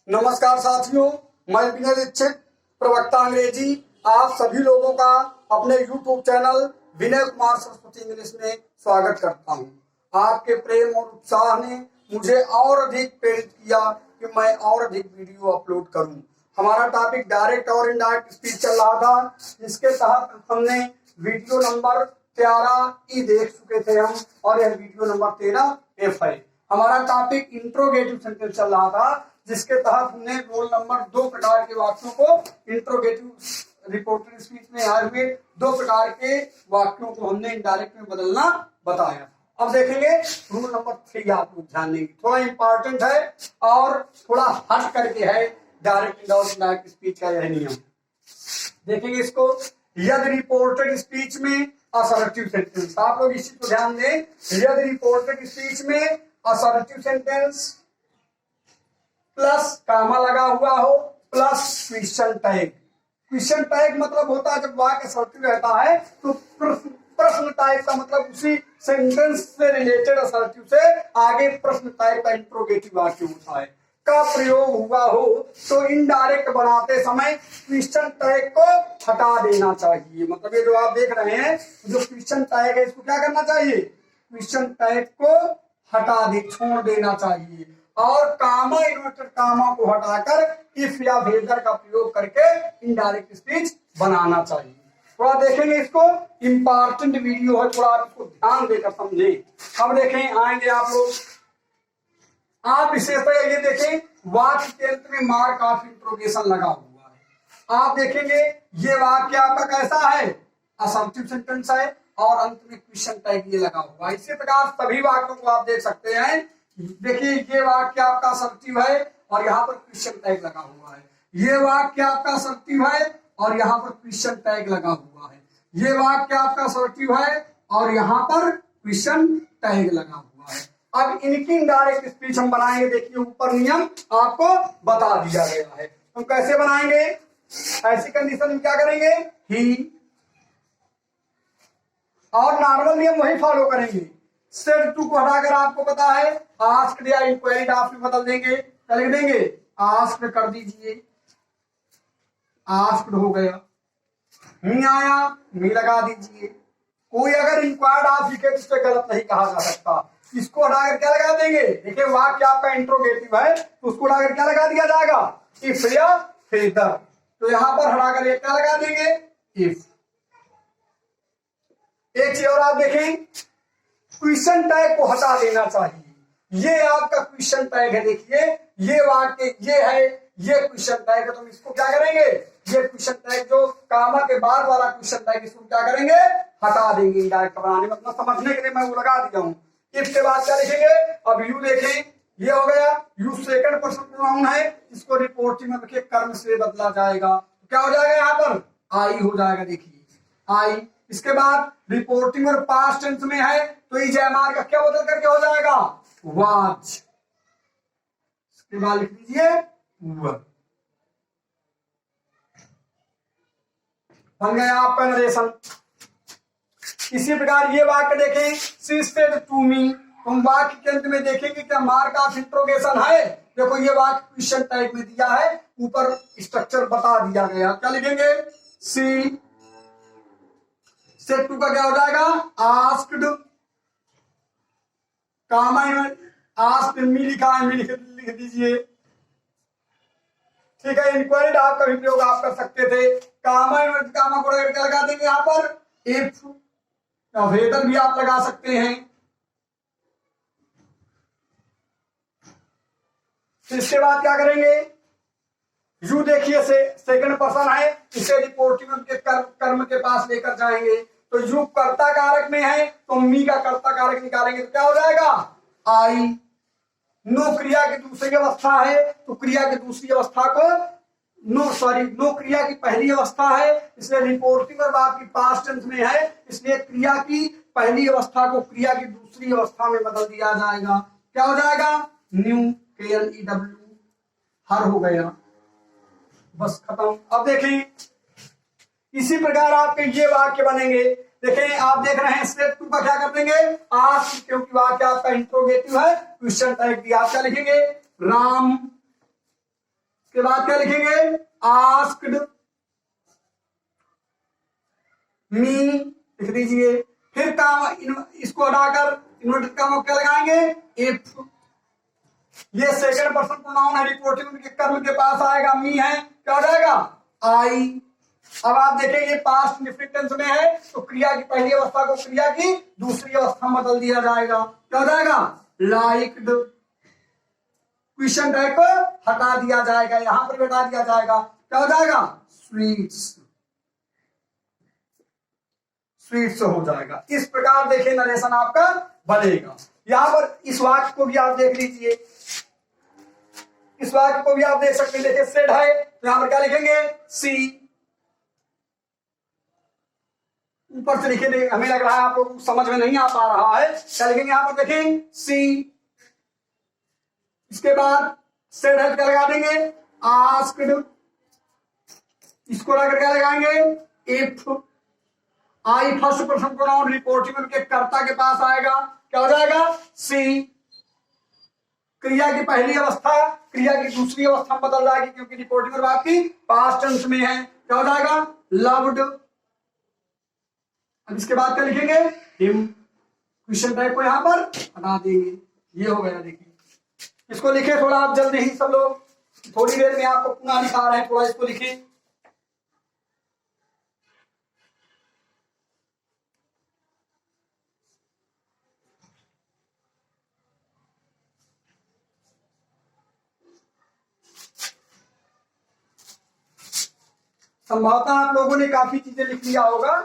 नमस्कार साथियों, मैं विनय दीक्षित, प्रवक्ता अंग्रेजी, आप सभी लोगों का अपने YouTube channel Vinay Kumar Saraswati English में स्वागत करता हूं। आपके प्रेम और उत्साह ने मुझे और अधिक प्रेरित किया कि मैं और अधिक वीडियो अपलोड करूं। हमारा टॉपिक डायरेक्ट और इनडायरेक्ट स्पीच चल रहा था, जिसके तहत हमने वीडियो नंबर 13 ई देख चुके थे हम, और यह वीडियो नंबर 13 एफ है। हमारा टॉपिक इंट्रोगेटिव सेंटेंस चल रहा था, जिसके तहत हमने रोल नंबर 2 प्रकार के वाक्यों को इंट्रोगेटिव रिपोर्टेड स्पीच में आए हुए 2 प्रकार के वाक्यों को हमने इनडायरेक्ट में बदलना बताया। अब देखेंगे रूल नंबर 3, आप लोग ध्यान देंगे, थोड़ा इंपॉर्टेंट है और थोड़ा हट करके है डायरेक्ट और इनडायरेक्ट स्पीच का यह नियम। देखेंगे इसको, यदि रिपोर्टेड स्पीच में असर्टिव सेंटेंस, आप लोग इसी को ध्यान दें, यदि रिपोर्टेड स्पीच में असर्टिव सेंटेंस प्लस कामा लगा हुआ हो plus question tag. Question tag मतलब होता है जब वाक्य असर्टिव रहता है तो प्रश्न टाइप का, मतलब उसी सेंटेंस से रिलेटेड असर्टिव से आगे प्रश्न टाइप का इंट्रोगेटिव वाक्य होता है का प्रयोग हुआ हो तो इनडायरेक्ट बनाते समय क्वेश्चन टैग को हटा देना चाहिए। मतलब ये जो आप देख रहे हैं, जो क्वेश्चन टैग है, इसको क्या करना चाहिए? क्वेश्चन टैग को हटा दे, छोड़ देना चाहिए, और कामा इन्वर्टेड कामा को हटाकर इफ या वेदर का प्रयोग करके इनडायरेक्ट स्पीच बनाना चाहिए। थोड़ा देखेंगे इसको, इंपॉर्टेंट वीडियो है, थोड़ा आप इसको ध्यान देकर समझें। अब देखें, आएंगे आप लोग, आप विशेषतः ये देखें, वाक्य के अंत में मार्क ऑफ इंट्रोगेशन लगा हुआ है। आप देखेंगे ये वाक्य आपका कैसा है? असर्टिव सेंटेंस है और अंत में क्वेश्चन टैग ये लगा हुआ है। इसी प्रकार सभी वाक्यों को आप देख सकते हैं। देखिए ये वाक्य आपका असर्टिव है और यहाँ पर क्वेश्चन टैग लगा हुआ है। ये वाक्य आपका असर्टिव है और यहाँ पर क्वेश्चन टैग लगा हुआ है। ये वाक्य आपका असर्टिव है और यहाँ पर क्वेश्चन टैग लगा हुआ है। अब इनकी इनडायरेक्ट स्पीच हम बनाएंगे। देखिए ऊपर नियम आपको बता दिया गया है, हम कैसे बनाएंगे। ऐसी कंडीशन में क्या करेंगे? ही, और नॉर्मल नियम वही फॉलो करेंगे। सेड टू को हटाकर आपको पता है आस्क्ड या इंक्वायरीड आप बदल देंगे, क्या लिख देंगे? आस्क्ड कर दीजिए, आस्क्ड हो गया। मी आया, मी लगा दीजिए। कोई अगर इंक्वायर्ड आप लिखे तो उससे गलत नहीं कहा जा सकता। इसको हटाकर क्या लगा देंगे? देखिए वाक्य आपका इंट्रोगेटिव है तो उसको हटाकर क्या लगा दिया जाएगा? इफ या फेदर। तो यहां पर हटाकर ये क्या लगा देंगे? इफ। एक चीज और आप देखें, क्वेश्चन टैग को हटा देना चाहिए। ये आपका क्वेश्चन टैग है, देखिए ये वाक्य ये है, ये क्वेश्चन टैग है, तो हम इसको क्या करेंगे? ये क्वेश्चन टैग जो कामा के बाद वाला क्वेश्चन टैग, इसको क्या करेंगे? हटा देंगे इनडायरेक्ट बनाने, मतलब समझने के लिए मैं वो लगा दिया हूं। इफ के बाद क्या लिखेंगे? अब यू देखें, ये हो गया, यू सेकंड पर्सन प्रोनाउन है, इसको रिपोर्टिंग में देखिए कर्म से बदला जाएगा, तो क्या हो जाएगा? यहाँ पर आई हो जाएगा, देखिए आई। इसके बाद रिपोर्टिंग और पास्ट टेंस में है तो इजमार का क्या बदल करके हो जाएगा? वाज। इसके बाद लिख लीजिए वर। बन गया आपका नरेशन। इसी प्रकार ये वाक्य देखें, शी सेड टू मी, तुम वाक्य के अंत में देखेंगे क्या मार्क ऑफ इंट्रोगेशन है? देखो ये वाक्य क्वेश्चन टाइप में दिया है, ऊपर स्ट्रक्चर बता दिया गया, क्या लिखेंगे? शी सेड टू का क्या हो जाएगा? आस्क्ड, कामा आस्क्ड मी लिखा है, मी लिख दीजिए, ठीक है। इंक्वायरीड आपका भी प्रयोग आप कर सकते थे, कामा कामा को लगा देंगे यहाँ पर इफ, वेदर भी आप लगा सकते हैं। इसके बाद क्या करेंगे? यू देखिए सेकंड पर्सन है, इसे रिपोर्टिंग के कर्म के पास लेकर जाएंगे, तो यू कर्ता कारक में है तो मी का कर्ता कारक निकालेंगे तो क्या हो जाएगा? आई। नो क्रिया की दूसरी अवस्था है तो क्रिया की दूसरी अवस्था को नो क्रिया की पहली अवस्था है, इसलिए रिपोर्टिंग और आपकी पास्ट टेंस में है, इसलिए क्रिया की पहली अवस्था को क्रिया की दूसरी अवस्था में बदल दिया जाएगा। क्या हो जाएगा? न्यू, KNEW, हर हो गया, बस खत्म। अब देखें इसी प्रकार आपके ये वाक्य बनेंगे। देखें आप देख रहे हैं स्टेप 2 का क्या कर देंगे? आस्क, क्योंकि वाक्य आपका इंट्रोगेटिव है, क्वेश्चन टाइप दिया, आप क्या लिखेंगे? राम इसके बाद क्या लिखेंगे, आस्क्ड मी लिख दीजिए। फिर काम इसको हटाकर इन्वर्टेड कॉमा क्या लगाएंगे, इफ। ये सेकंड पर्सन प्रोनाउन है, रिपोर्टिंग के कर्म के पास आएगा, मी है, क्या हो जाएगा, आई। अब आप देखेंगे पास्ट इंडेफिनिट टेंस में है तो क्रिया की पहली अवस्था को क्रिया की दूसरी अवस्था में बदल दिया जाएगा, क्या हो जाएगा, लाइक्ड। क्वेश्चन टाइप हटा दिया जाएगा, यहां पर हटा दिया जाएगा, क्या हो जाएगा, स्वीट्स। स्वीट्स हो जाएगा। इस प्रकार देखिए नरेशन आपका बनेगा। यहां पर इस वाक्य को भी आप देख लीजिए, इस वाक्य को भी आप देख सकते हैं। देखिए सेड है तो यहां पर क्या लिखेंगे, सी। ऊपर से लिखे, हमें लग रहा है आप लोग समझ में नहीं आ पा रहा है, क्या लिखेंगे यहां पर, देखें सी। इसके बाद सेड है क्या लगा देंगे, आस्क्ड। इसको लगाकर क्या लगाएंगे, if. I first person pronoun reporting उनके कर्ता के पास आएगा, क्या हो जाएगा, सी। क्रिया की पहली अवस्था क्रिया की दूसरी अवस्था में बदल जाएगी क्योंकि रिपोर्टिंग वर्ब आपकी पास्ट टेंस में है, क्या हो जाएगा, लव्ड। अब इसके बाद क्या लिखेंगे, हिम। क्वेश्चन टाइप को यहां पर हटा देंगे। ये हो गया। देखिए इसको लिखे थोड़ा आप जल्दी ही सब लोग, थोड़ी देर में आपको पुनः दिखा रहे हैं, थोड़ा इसको लिखे। संभवतः आप लोगों ने काफी चीजें लिख लिया होगा।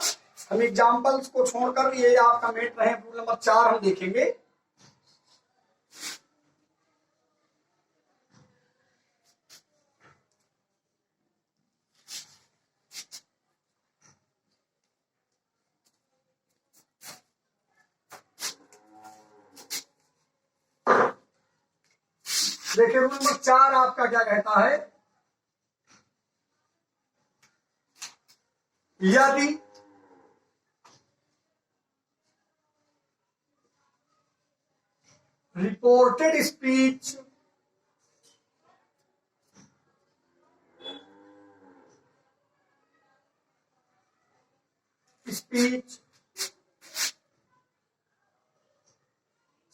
हम एग्जाम्पल्स को छोड़कर ये आपका मेट रहे, रूल नंबर 4 हम देखेंगे। देखिए रूल नंबर 4 आपका क्या कहता है, यदि रिपोर्टेड स्पीच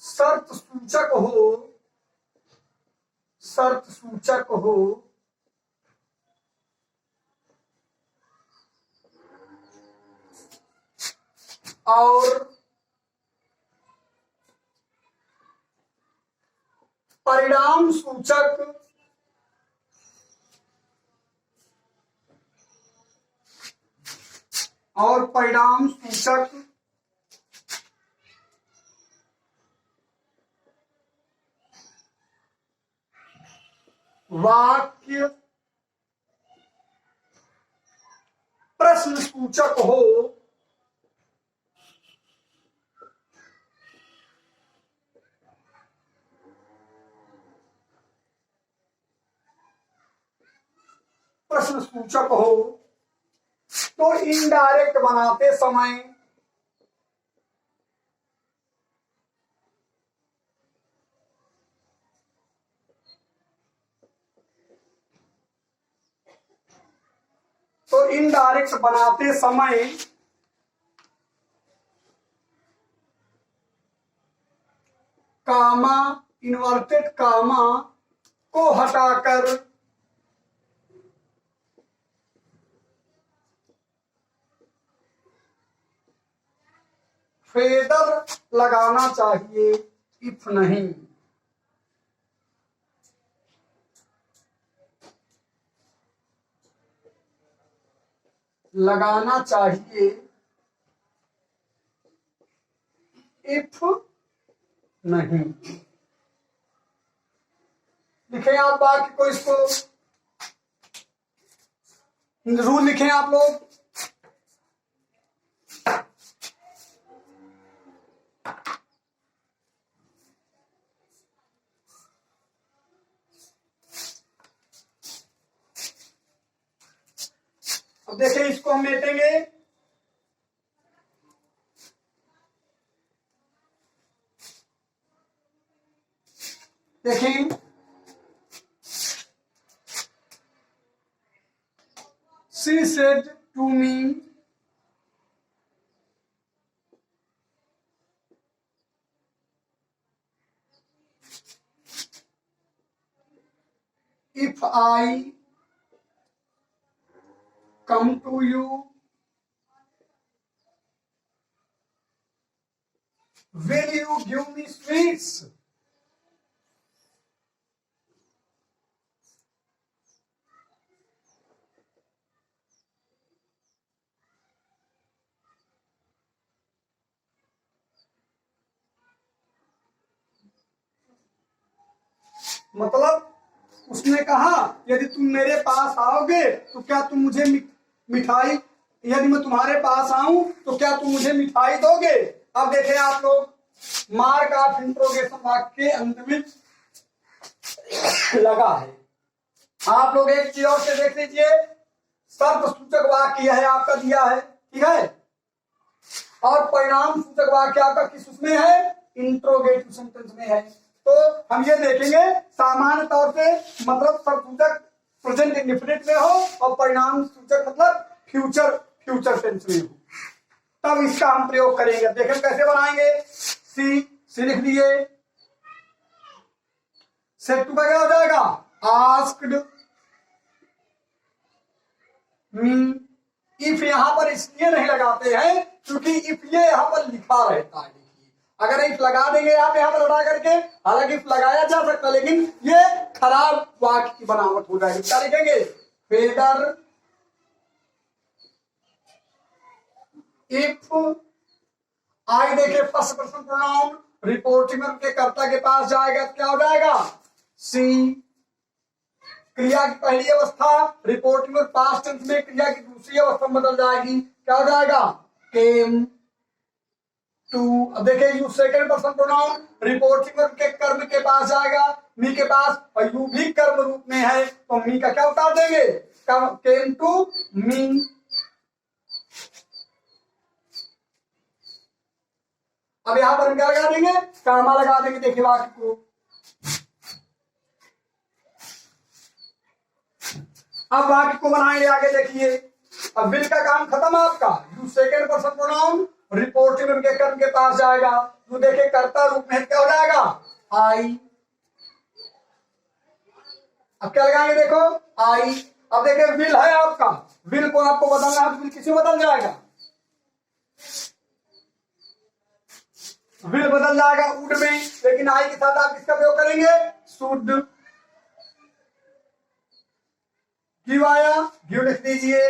शर्त सूचक हो और परिणाम सूचक वाक्य प्रश्न सूचक हो तो इनडायरेक्ट बनाते समय कामा इन्वर्टेड कामा को हटाकर फेदर लगाना चाहिए, इफ नहीं। लगाना चाहिए इफ नहीं। लिखें आप वाक्य को, इसको रूल लिखें आप लोग। अब देखिए इसको हम मेटेंगे। देखिए she said to me, if I come to you, will you give me sweets? मतलब उसने कहा यदि तुम मेरे पास आओगे तो क्या तुम मुझे मिठाई, यदि मैं तुम्हारे पास आऊं तो क्या तुम मुझे मिठाई दोगे? अब देखें आप लोग, मार्क ऑफ इंट्रोगेशन वाक्य के अंत में लगा है। आप लोग एक चीज और से देख लीजिए, शर्त सूचक वाक्य है आपका दिया है, ठीक है, और परिणाम सूचक वाक्य आपका किस उसमें है? इंट्रोगेटिव सेंटेंस में है। तो हम ये देखेंगे सामान्य तौर पे मतलब शर्त सूचक प्रेजेंट इंडेफिनिट में हो और परिणाम सूचक मतलब फ्यूचर टेंस में हो, तब इसका हम प्रयोग करेंगे। देखें कैसे बनाएंगे। सी लिख दिए, सेट टू का क्या हो जाएगा? Asked me. इफ यहां पर इसलिए नहीं लगाते हैं क्योंकि इफ ये यहां पर लिखा रहता है। देखिए अगर इफ लगा देंगे आप यहां पर हटा करके, हालांकि इफ लगाया जा सकता लेकिन ये खराब वाक्य की बनावट हो जाएगी। क्या लिखेंगे? फेदर इफ आई, देखे फर्स्ट पर्सन प्रोनाउन रिपोर्टिंग के कर्ता के पास जाएगा तो क्या हो जाएगा? सी। क्रिया की पहली अवस्था रिपोर्टिंग और पास्ट टेंस में क्रिया की दूसरी अवस्था में बदल जाएगी, क्या हो जाएगा? Came to. अब देखिए you second person pronoun reporting और के कर्म के पास जाएगा, मी के पास, और यू भी कर्म रूप में है तो मी का क्या उतार देंगे? Came to me. अब यहां पर हम क्या लगा देंगे? कामा लगा देंगे। देखिए वाक्य को, अब वाक्य को बनाएंगे आगे। देखिए अब विल का काम खत्म आपका। You second person pronoun reporting के कर्म के पास जाएगा, यू देखे कर्ता रूप में क्या हो जाएगा? आई। अब क्या लगाएंगे? देखो आई। अब देखिए विल है आपका, विल को आपको बदलना है, विल किसी बदल जाएगा, विल बदल जाएगा वुड में, लेकिन आई के साथ आप किसका प्रयोग करेंगे? शुड। गिव आया, गिव लिख दीजिए।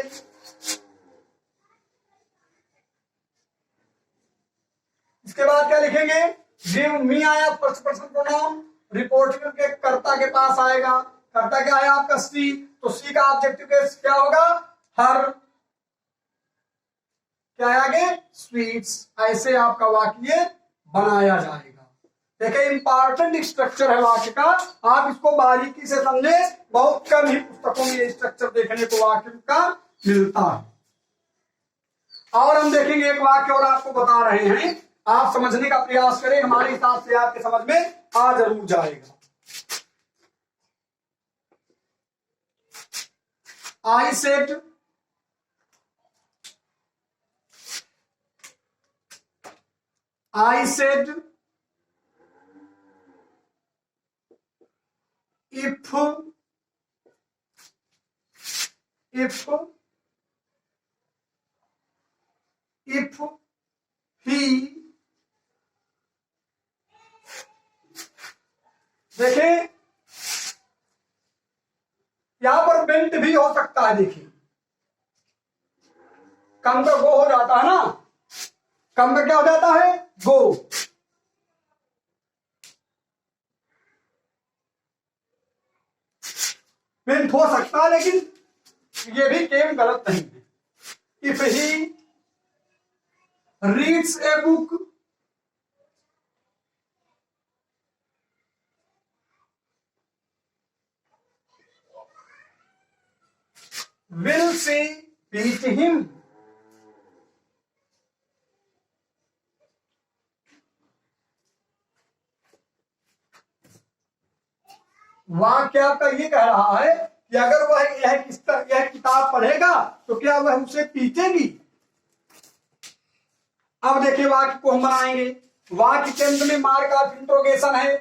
इसके बाद क्या लिखेंगे? गिव मी आया फर्स्ट पर्सन प्रोनाउन रिपोर्टिंग के कर्ता के पास आएगा, कर्ता क्या है आपका? सी। तो सी का ऑब्जेक्टिव केस क्या होगा? हर। क्या है आगे? स्वीट्स। ऐसे आपका वाक्य बनाया जाएगा। देखिए इंपॉर्टेंट स्ट्रक्चर है वाक्य का, आप इसको बारीकी से समझे, बहुत कम ही पुस्तकों में ये स्ट्रक्चर देखने को वाक्य का मिलता है। और हम देखेंगे एक वाक्य और आपको बता रहे हैं, आप समझने का प्रयास करें, हमारे हिसाब से आपके समझ में आ जरूर जाएगा। आई सेड if he, देखें यहां पर बेंट भी हो सकता है। देखिए कम का गो हो जाता है ना, कम का क्या हो जाता है? गो। बेंट हो सकता है लेकिन ये भी केम गलत नहीं है। If he reads a book will she beat him? वाक्य आपका ये कह रहा है कि अगर वह यह किताब पढ़ेगा तो क्या वह उसे पीटेगी। अब देखिए वाक्य को हम बनाएंगे। वाक्य के अंत में मार्क ऑफ इंट्रोगेशन है,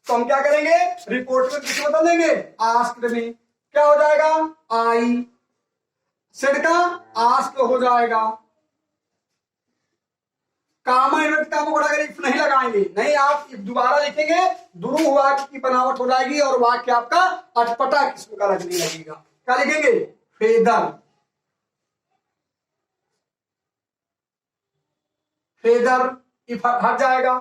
तो हम क्या करेंगे, रिपोर्ट में किसको बदल देंगे, आस्क्ड में। क्या हो जाएगा, आई सेड का आस्क्ड हो जाएगा। कामा इन्वर्ट कामा को अगर इफ नहीं लगाएंगे, नहीं आप इफ दोबारा लिखेंगे, दुरू वाक्य की बनावट हो जाएगी और वाक्य आपका अटपटा किस्म का लगने लगेगा। क्या लिखेंगे, फेदर, फेदर इफ हट जाएगा।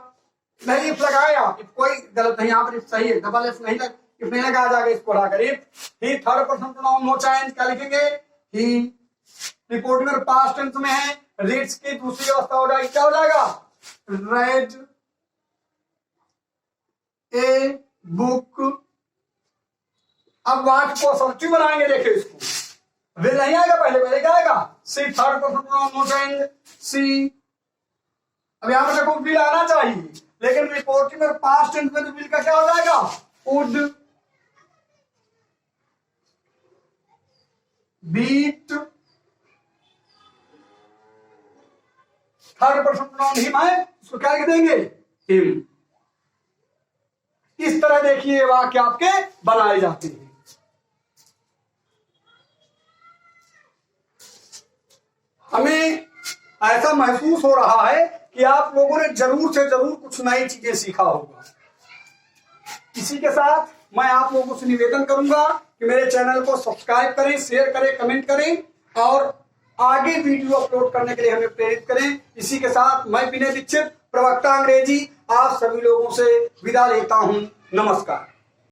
नहीं इफ लगाया, इफ कोई गलत नहीं, यहाँ पर इफ सही है, डबल इफ नहीं लगाया जाएगा, इसको हटाकर if. He third person pronoun no change, क्या लिखेंगे, ही। रिपोर्ट में पास्ट टेंस में है, रीड्स की दूसरी अवस्था हो जाएगी, क्या हो जाएगा, रेड ए बुक। अब वाक्य को असर्टिव बनाएंगे, देखिए इसको वे नहीं आएगा, पहले क्या आएगा, C third person pronoun no change, C. अब यहां पर देखो विल आना चाहिए, लेकिन रिपोर्टिंग में पास्ट टेंस में तो विल का क्या हो जाएगा, would. Beat third person pronoun him है, उसको क्या लिख देंगे, हिम। इस तरह देखिए वाक्य आपके बनाए जाते हैं। हमें ऐसा महसूस हो रहा है कि आप लोगों ने जरूर से जरूर कुछ नई चीजें सीखा होगा। इसी के साथ मैं आप लोगों से निवेदन करूंगा कि मेरे चैनल को सब्सक्राइब करें, शेयर करें, कमेंट करें और आगे वीडियो अपलोड करने के लिए हमें प्रेरित करें। इसी के साथ मैं विनय दीक्षित, प्रवक्ता अंग्रेजी, आप सभी लोगों से विदा लेता हूं। नमस्कार।